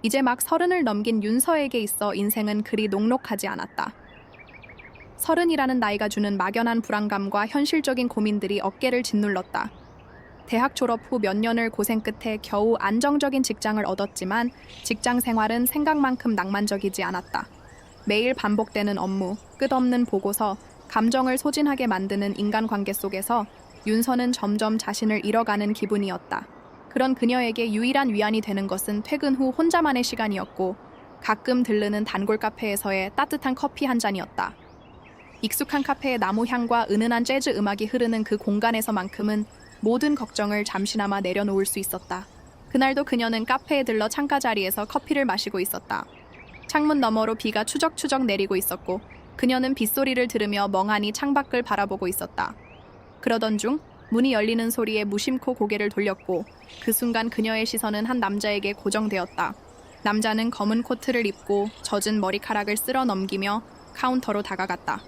이제 막 30을 넘긴 윤서에게 있어 인생은 그리 녹록하지 않았다. 30이라는 나이가 주는 막연한 불안감과 현실적인 고민들이 어깨를 짓눌렀다. 대학 졸업 후 몇 년을 고생 끝에 겨우 안정적인 직장을 얻었지만 직장 생활은 생각만큼 낭만적이지 않았다. 매일 반복되는 업무, 끝없는 보고서, 감정을 소진하게 만드는 인간관계 속에서 윤서는 점점 자신을 잃어가는 기분이었다. 그런 그녀에게 유일한 위안이 되는 것은 퇴근 후 혼자만의 시간이었고 가끔 들르는 단골 카페에서의 따뜻한 커피 한 잔이었다. 익숙한 카페의 나무 향과 은은한 재즈 음악이 흐르는 그 공간에서만큼은 모든 걱정을 잠시나마 내려놓을 수 있었다. 그날도 그녀는 카페에 들러 창가 자리에서 커피를 마시고 있었다. 창문 너머로 비가 추적추적 내리고 있었고 그녀는 빗소리를 들으며 멍하니 창밖을 바라보고 있었다. 그러던 중 문이 열리는 소리에 무심코 고개를 돌렸고 그 순간 그녀의 시선은 한 남자에게 고정되었다. 남자는 검은 코트를 입고 젖은 머리카락을 쓸어 넘기며 카운터로 다가갔다.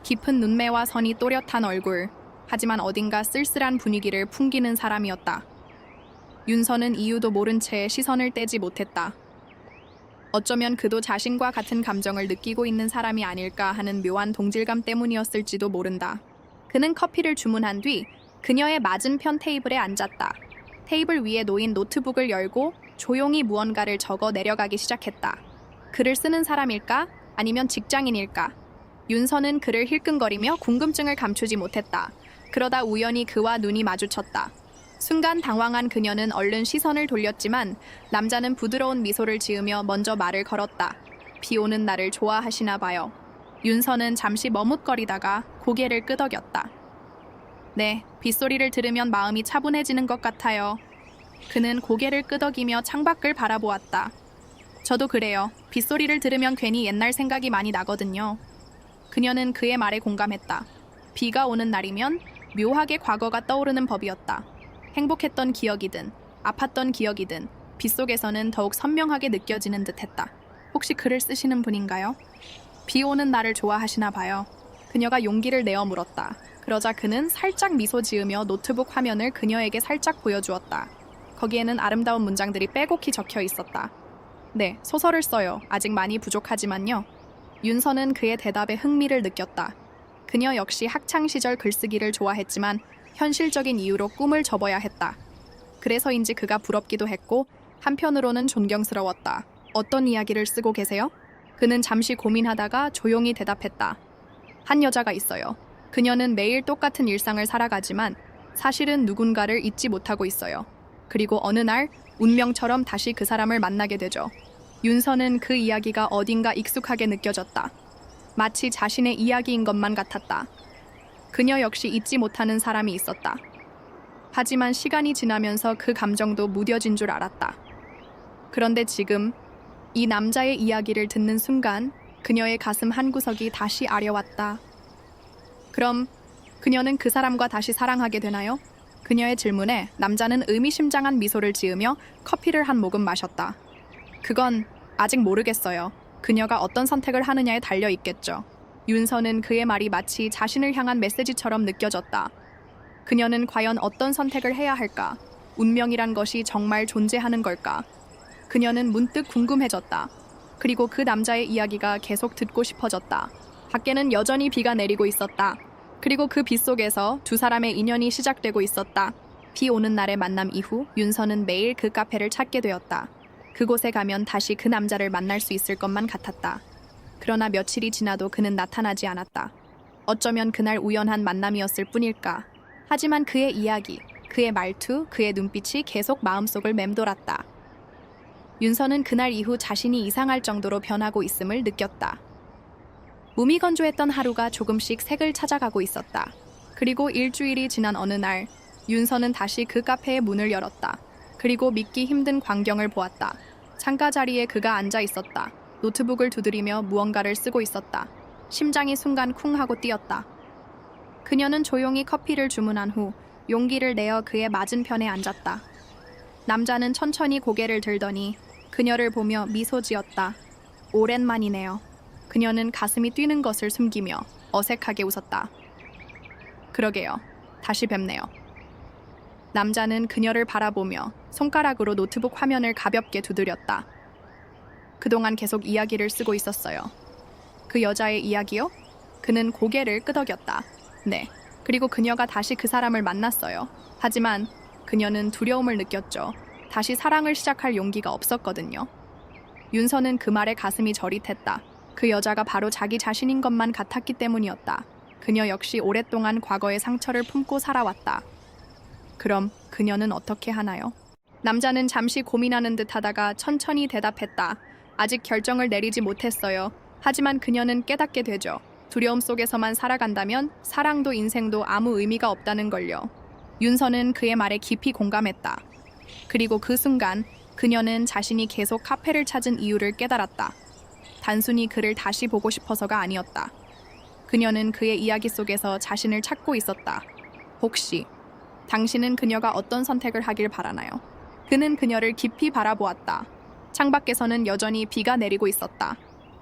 깊은 눈매와 선이 또렷한 얼굴, 하지만 어딘가 쓸쓸한 분위기를 풍기는 사람이었다. 윤서는 이유도 모른 채 시선을 떼지 못했다. 어쩌면 그도 자신과 같은 감정을 느끼고 있는 사람이 아닐까 하는 묘한 동질감 때문이었을지도 모른다. 그는 커피를 주문한 뒤 그녀의 맞은편 테이블에 앉았다. 테이블 위에 놓인 노트북을 열고 조용히 무언가를 적어 내려가기 시작했다. 글을 쓰는 사람일까? 아니면 직장인일까? 윤서는 그를 힐끔거리며 궁금증을 감추지 못했다. 그러다 우연히 그와 눈이 마주쳤다. 순간 당황한 그녀는 얼른 시선을 돌렸지만 남자는 부드러운 미소를 지으며 먼저 말을 걸었다. 비 오는 날을 좋아하시나 봐요. 윤서는 잠시 머뭇거리다가 고개를 끄덕였다. 네, 빗소리를 들으면 마음이 차분해지는 것 같아요. 그는 고개를 끄덕이며 창밖을 바라보았다. 저도 그래요. 빗소리를 들으면 괜히 옛날 생각이 많이 나거든요. 그녀는 그의 말에 공감했다. 비가 오는 날이면 묘하게 과거가 떠오르는 법이었다. 행복했던 기억이든 아팠던 기억이든 빗속에서는 더욱 선명하게 느껴지는 듯했다. 혹시 글을 쓰시는 분인가요? 비 오는 날을 좋아하시나 봐요. 그녀가 용기를 내어 물었다. 그러자 그는 살짝 미소 지으며 노트북 화면을 그녀에게 살짝 보여주었다. 거기에는 아름다운 문장들이 빼곡히 적혀 있었다. 네, 소설을 써요. 아직 많이 부족하지만요. 윤서는 그의 대답에 흥미를 느꼈다. 그녀 역시 학창시절 글쓰기를 좋아했지만 현실적인 이유로 꿈을 접어야 했다. 그래서인지 그가 부럽기도 했고 한편으로는 존경스러웠다. 어떤 이야기를 쓰고 계세요? 그는 잠시 고민하다가 조용히 대답했다. 한 여자가 있어요. 그녀는 매일 똑같은 일상을 살아가지만 사실은 누군가를 잊지 못하고 있어요. 그리고 어느 날 운명처럼 다시 그 사람을 만나게 되죠. 윤서는 그 이야기가 어딘가 익숙하게 느껴졌다. 마치 자신의 이야기인 것만 같았다. 그녀 역시 잊지 못하는 사람이 있었다. 하지만 시간이 지나면서 그 감정도 무뎌진 줄 알았다. 그런데 지금 이 남자의 이야기를 듣는 순간 그녀의 가슴 한구석이 다시 아려왔다. 그럼 그녀는 그 사람과 다시 사랑하게 되나요? 그녀의 질문에 남자는 의미심장한 미소를 지으며 커피를 한 모금 마셨다. 그건 아직 모르겠어요. 그녀가 어떤 선택을 하느냐에 달려 있겠죠. 윤서는 그의 말이 마치 자신을 향한 메시지처럼 느껴졌다. 그녀는 과연 어떤 선택을 해야 할까? 운명이란 것이 정말 존재하는 걸까? 그녀는 문득 궁금해졌다. 그리고 그 남자의 이야기가 계속 듣고 싶어졌다. 밖에는 여전히 비가 내리고 있었다. 그리고 그 빗 속에서 두 사람의 인연이 시작되고 있었다. 비 오는 날의 만남 이후 윤서는 매일 그 카페를 찾게 되었다. 그곳에 가면 다시 그 남자를 만날 수 있을 것만 같았다. 그러나 며칠이 지나도 그는 나타나지 않았다. 어쩌면 그날 우연한 만남이었을 뿐일까. 하지만 그의 이야기, 그의 말투, 그의 눈빛이 계속 마음속을 맴돌았다. 윤서는 그날 이후 자신이 이상할 정도로 변하고 있음을 느꼈다. 무미건조했던 하루가 조금씩 색을 찾아가고 있었다. 그리고 일주일이 지난 어느 날 윤서는 다시 그 카페의 문을 열었다. 그리고 믿기 힘든 광경을 보았다. 창가 자리에 그가 앉아 있었다. 노트북을 두드리며 무언가를 쓰고 있었다. 심장이 순간 쿵 하고 뛰었다. 그녀는 조용히 커피를 주문한 후 용기를 내어 그의 맞은편에 앉았다. 남자는 천천히 고개를 들더니 그녀를 보며 미소 지었다. 오랜만이네요. 그녀는 가슴이 뛰는 것을 숨기며 어색하게 웃었다. 그러게요. 다시 뵙네요. 남자는 그녀를 바라보며 손가락으로 노트북 화면을 가볍게 두드렸다. 그동안 계속 이야기를 쓰고 있었어요. 그 여자의 이야기요? 그는 고개를 끄덕였다. 네. 그리고 그녀가 다시 그 사람을 만났어요. 하지만 그녀는 두려움을 느꼈죠. 다시 사랑을 시작할 용기가 없었거든요. 윤서는 그 말에 가슴이 저릿했다. 그 여자가 바로 자기 자신인 것만 같았기 때문이었다. 그녀 역시 오랫동안 과거의 상처를 품고 살아왔다. 그럼 그녀는 어떻게 하나요? 남자는 잠시 고민하는 듯 하다가 천천히 대답했다. 아직 결정을 내리지 못했어요. 하지만 그녀는 깨닫게 되죠. 두려움 속에서만 살아간다면 사랑도 인생도 아무 의미가 없다는 걸요. 윤서는 그의 말에 깊이 공감했다. 그리고 그 순간 그녀는 자신이 계속 카페를 찾은 이유를 깨달았다. 단순히 그를 다시 보고 싶어서가 아니었다. 그녀는 그의 이야기 속에서 자신을 찾고 있었다. 혹시 당신은 그녀가 어떤 선택을 하길 바라나요? 그는 그녀를 깊이 바라보았다. 창밖에서는 여전히 비가 내리고 있었다.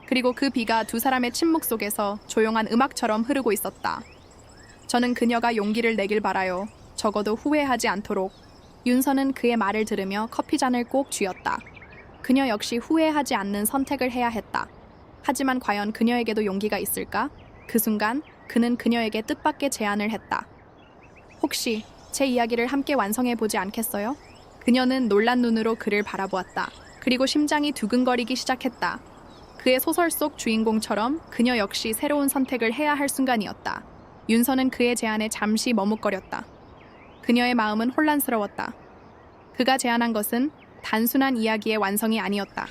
그리고 그 비가 두 사람의 침묵 속에서 조용한 음악처럼 흐르고 있었다. 저는 그녀가 용기를 내길 바라요. 적어도 후회하지 않도록. 윤서는 그의 말을 들으며 커피잔을 꼭 쥐었다. 그녀 역시 후회하지 않는 선택을 해야 했다. 하지만 과연 그녀에게도 용기가 있을까? 그 순간 그는 그녀에게 뜻밖의 제안을 했다. 혹시 제 이야기를 함께 완성해보지 않겠어요? 그녀는 놀란 눈으로 그를 바라보았다. 그리고 심장이 두근거리기 시작했다. 그의 소설 속 주인공처럼 그녀 역시 새로운 선택을 해야 할 순간이었다. 윤서는 그의 제안에 잠시 머뭇거렸다. 그녀의 마음은 혼란스러웠다. 그가 제안한 것은 단순한 이야기의 완성이 아니었다.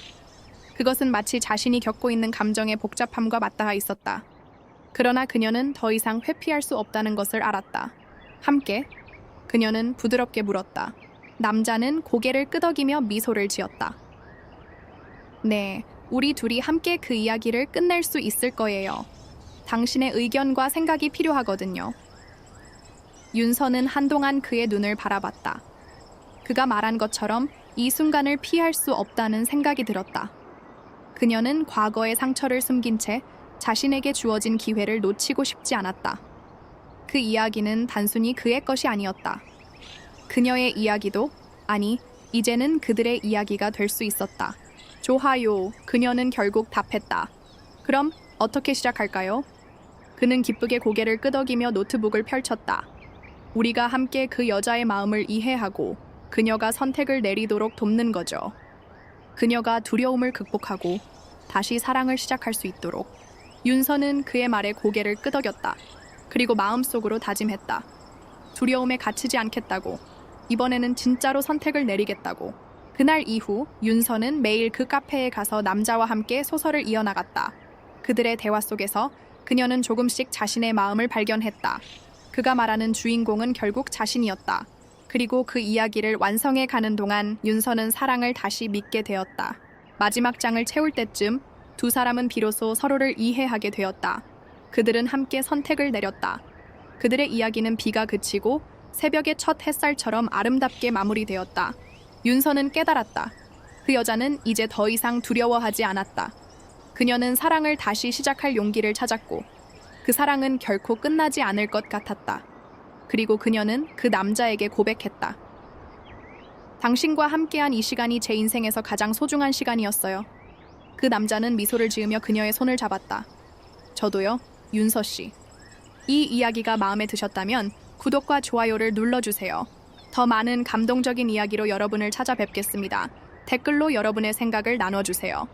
그것은 마치 자신이 겪고 있는 감정의 복잡함과 맞닿아 있었다. 그러나 그녀는 더 이상 회피할 수 없다는 것을 알았다. 함께? 그녀는 부드럽게 물었다. 남자는 고개를 끄덕이며 미소를 지었다. 네, 우리 둘이 함께 그 이야기를 끝낼 수 있을 거예요. 당신의 의견과 생각이 필요하거든요. 윤서는 한동안 그의 눈을 바라봤다. 그가 말한 것처럼 이 순간을 피할 수 없다는 생각이 들었다. 그녀는 과거의 상처를 숨긴 채 자신에게 주어진 기회를 놓치고 싶지 않았다. 그 이야기는 단순히 그의 것이 아니었다. 그녀의 이야기도, 아니, 이제는 그들의 이야기가 될 수 있었다. 좋아요. 그녀는 결국 답했다. 그럼 어떻게 시작할까요? 그는 기쁘게 고개를 끄덕이며 노트북을 펼쳤다. 우리가 함께 그 여자의 마음을 이해하고 그녀가 선택을 내리도록 돕는 거죠. 그녀가 두려움을 극복하고 다시 사랑을 시작할 수 있도록. 윤서는 그의 말에 고개를 끄덕였다. 그리고 마음속으로 다짐했다. 두려움에 갇히지 않겠다고. 이번에는 진짜로 선택을 내리겠다고. 그날 이후 윤서는 매일 그 카페에 가서 남자와 함께 소설을 이어나갔다. 그들의 대화 속에서 그녀는 조금씩 자신의 마음을 발견했다. 그가 말하는 주인공은 결국 자신이었다. 그리고 그 이야기를 완성해 가는 동안 윤서는 사랑을 다시 믿게 되었다. 마지막 장을 채울 때쯤 두 사람은 비로소 서로를 이해하게 되었다. 그들은 함께 선택을 내렸다. 그들의 이야기는 비가 그치고 새벽의 첫 햇살처럼 아름답게 마무리되었다. 윤서는 깨달았다. 그 여자는 이제 더 이상 두려워하지 않았다. 그녀는 사랑을 다시 시작할 용기를 찾았고 그 사랑은 결코 끝나지 않을 것 같았다. 그리고 그녀는 그 남자에게 고백했다. 당신과 함께한 이 시간이 제 인생에서 가장 소중한 시간이었어요. 그 남자는 미소를 지으며 그녀의 손을 잡았다. 저도요, 윤서 씨. 이 이야기가 마음에 드셨다면 구독과 좋아요를 눌러주세요. 더 많은 감동적인 이야기로 여러분을 찾아뵙겠습니다. 댓글로 여러분의 생각을 나눠주세요.